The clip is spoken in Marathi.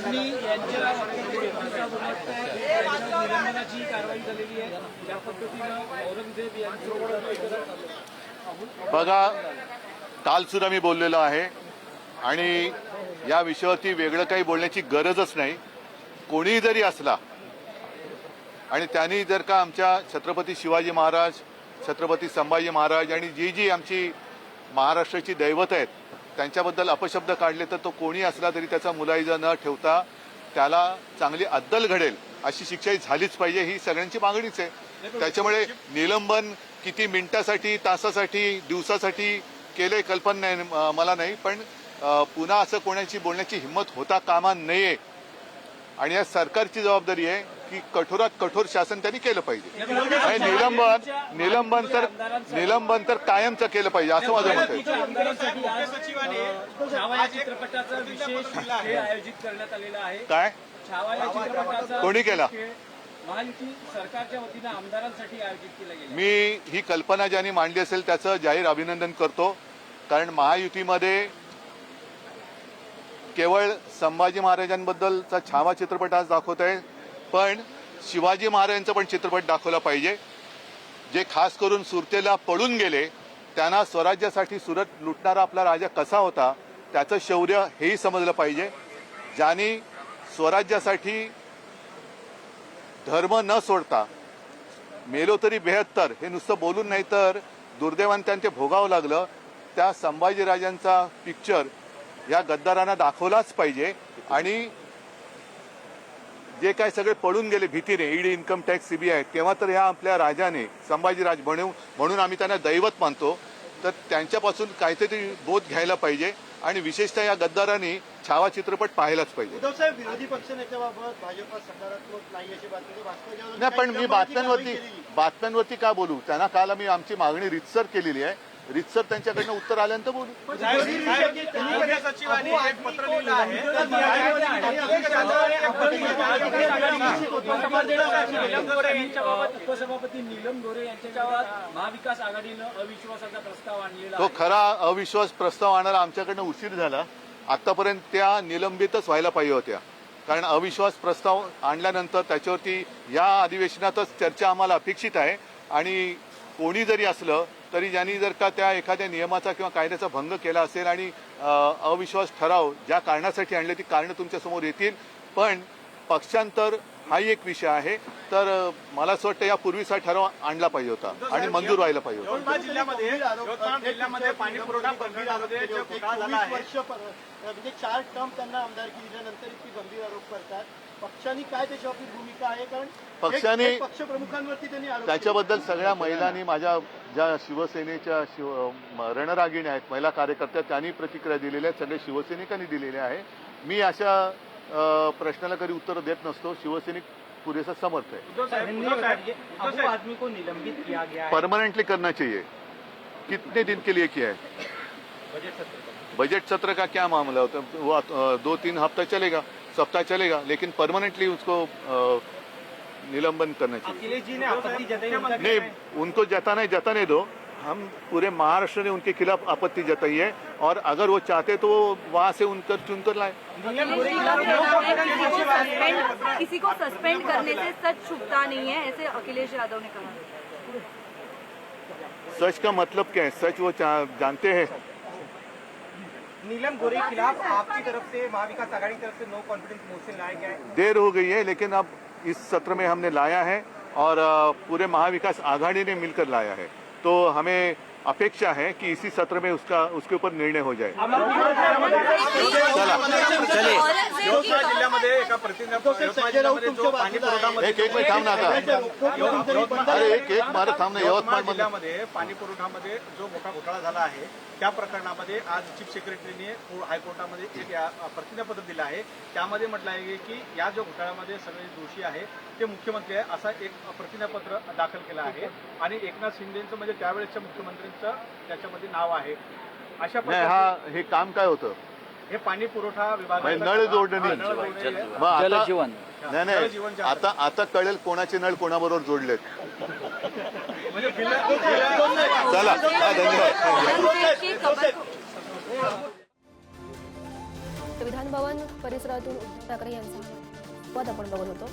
पत्नी यांच्या निलंबनाची कारवाई झालेली आहे. त्या पद्धतीनं औरंगजेब यांच्यावर बघा, काल सुद्धा मी बोललेलो आहे आणि या विषयावरती वेगळं काही बोलण्याची गरजच नाही. कोणीही जरी असला आणि त्यांनी जर का आमच्या छत्रपती शिवाजी महाराज, छत्रपती संभाजी महाराज आणि जी जी आमची महाराष्ट्राची दैवत आहेत त्यांच्याबद्दल अपशब्द काढले तर तो कोणी असला तरी त्याचा मुलाहिजा न ठेवता त्याला चांगली अद्दल घडेल अशी शिक्षा झालीच पाहिजे, ही सगळ्यांची मागणीच आहे. त्याच्यामुळे निलंबन किती मिनिटासाठी, तासासाठी, दिवसासाठी केले कल्पना नाही मला नाही, पण पुन्हा असं कोणाची बोलण्याची हिंमत होता कामा नये आणि या सरकारची जबाबदारी आहे की कठोरात कठोर शासन त्यांनी केलं पाहिजे. आणि निलंबन तर कायमचं केलं पाहिजे असं माझं मत आहे. छावा चित्रपटाचं विशेष खेळ आयोजित करण्यात आलेला आहे. काय छावा या चित्रपटाचा कोणी केला? महायुती सरकारच्या वतीनं आमदारांसाठी आयोजित केला गेला. मी ही कल्पना ज्यांनी मांडली असेल त्याचं जाहीर अभिनंदन करतो, कारण महायुतीमध्ये केवळ संभाजी महाराजांबद्दलचा छावा चित्रपट आज दाखवत आहे, पण शिवाजी महाराजांचा पण चित्रपट दाखवला पाहिजे. जे खास करून सुरतेला पळून गेले, त्यांना स्वराज्यासाठी सुरत लुटणारा आपला राजा कसा होता त्याचं शौर्य हेही समजलं पाहिजे. ज्यांनी स्वराज्यासाठी धर्म न सोडता मेलो तरी 72 हे नुसतं बोलून नाही तर दुर्दैवाने त्यांना ते भोगावं लागलं, त्या संभाजीराजांचा पिक्चर या गद्दारांना दाखवलाच पाहिजे. आणि जे काय सगळे पळून गेले भीतीने, ईडी, इन्कम टॅक्स, सीबीआय, तेव्हा तर ह्या आपल्या राजाने संभाजीराज म्हणून आम्ही त्यांना दैवत मानतो, तर त्यांच्यापासून काहीतरी बोध घ्यायला पाहिजे आणि विशेषतः या गद्दारांनी छावा चित्रपट पाहायलाच पाहिजे. उद्धव साहेब, विरोधी पक्ष नेत्याबाबत भाजप सकारात्मक नाही अशी बातमी नाही, पण मी बातम्यांवरती का बोलू? त्यांना काल आम्ही आमची मागणी रितसर केलेली आहे, रितसर त्यांच्याकडनं उत्तर आल्यानंतर बोलू. सचिवांनी एक पत्र लिहिलं आहे. उपसभापती नीलम गोरे यांच्यावर महाविकास आघाडीनं अविश्वासाचा प्रस्ताव आणलेला. तो खरा अविश्वास प्रस्ताव आणायला आमच्याकडनं उशीर झाला. आतापर्यंत त्या निलंबितच व्हायला पाहिजे होत्या, कारण अविश्वास प्रस्ताव आणल्यानंतर त्याच्यावरती या अधिवेशनातच चर्चा आम्हाला अपेक्षित आहे. आणि कोणी जरी असलं तरी ज्यांनी जर का त्या एखाद्या नियमाचा किंवा कायद्याचा भंग केला असेल आणि अविश्वास ठराव ज्या कारणासाठी आणले ती कारणं तुमच्यासमोर येतील. पण पक्षांतर हाही एक विषय आहे, तर मला असं वाटतं यापूर्वीचा ठराव आणला पाहिजे होता आणि मंजूर व्हायला पाहिजे होता. यवतमाळ जिल्ह्यामध्ये पाणी पुरवठा प्रकरणामध्ये म्हणजे 4 टर्म त्यांना आमदारकी दिल्यानंतर इतकी गंभीर आरोप करतात. पक्षांनी काय त्याच्यावरती भूमिका आहे? कारण पक्षाने पक्षप्रमुखांवरती त्यांनी आरोप त्याच्याबद्दल सगळ्या महिलांनी, माझ्या ज्या शिवसेनेच्या रणरागिणी आहेत, महिला कार्यकर्त्या, त्यांनी प्रतिक्रिया दिलेल्या आहेत, सगळे शिवसैनिकांनी दिलेल्या आहे. मी अशा प्रश्नाला कधी उत्तर देत नसतो. शिवसैनिक पुरेसा समर्थ है. अबू आदमी को निलंबित किया गया है. परमानेंटली करना चाहिए. कितने दिन के लिए किया है? बजट सत्र का क्या मामला होता है? वो 2-3 हफ्ता चलेगा, सप्ताह चलेगा, लेकिन परमानेंटली उसको निलंबन करना चाहिए. अखिलेश जी ने आपत्ति जताई. नहीं, उनको जताने दो. हम पूरे महाराष्ट्र ने उनके खिलाफ आपत्ति जताई है और अगर वो चाहते तो वहां से उनकर चुनकर लाए. किसी को सस्पेंड करने से सच छुपता नहीं है, ऐसे अखिलेश यादव ने कहा. सच का मतलब क्या है? सच वो जानते हैं. नीलम गोरे के खिलाफ आपकी तरफ से, महाविकास आघाड़ी की तरफ से नो कॉन्फिडेंस मोशन लाया गया है. देर हो गई है, लेकिन अब इस सत्र में हमने लाया है और पूरे महाविकास आघाड़ी ने मिलकर लाया है. तो हमें अपेक्षा है कि इसी सत्र में उसके ऊपर निर्णय हो जाए. जिल्ह्यामध्ये एका एक मिनिट थांब ना आता. अरे एक मारत थांब ना. यवतमाळ जिल्ह्यामध्ये पाणी पुरवठ्यामध्ये जो मोठा घोटाळा झाला आहे त्या प्रकरणामध्ये आज चीफ सेक्रेटरीने हायकोर्टामध्ये एक प्रतिज्ञापत्र दिलं आहे. त्यामध्ये म्हटलं आहे की या जो घोटाळ्यामध्ये सगळे दोषी आहे ते मुख्यमंत्री आहे असा एक प्रतिज्ञापत्र दाखल केलं आहे. आणि एकनाथ शिंदेचं म्हणजे त्यावेळेसच्या मुख्यमंत्र्यांचं त्याच्यामध्ये नाव आहे. अशा प्रकारे हे काम काय होतं? हे पाणी पुरवठा विभाग नळ जोडणी. नाही, आता कळेल कोणाचे नळ कोणाबरोबर जोडलेत. चला, धन्यवाद. विधानभवन परिसरातून उद्धव ठाकरे यांचा संवाद आपण बघत होतो.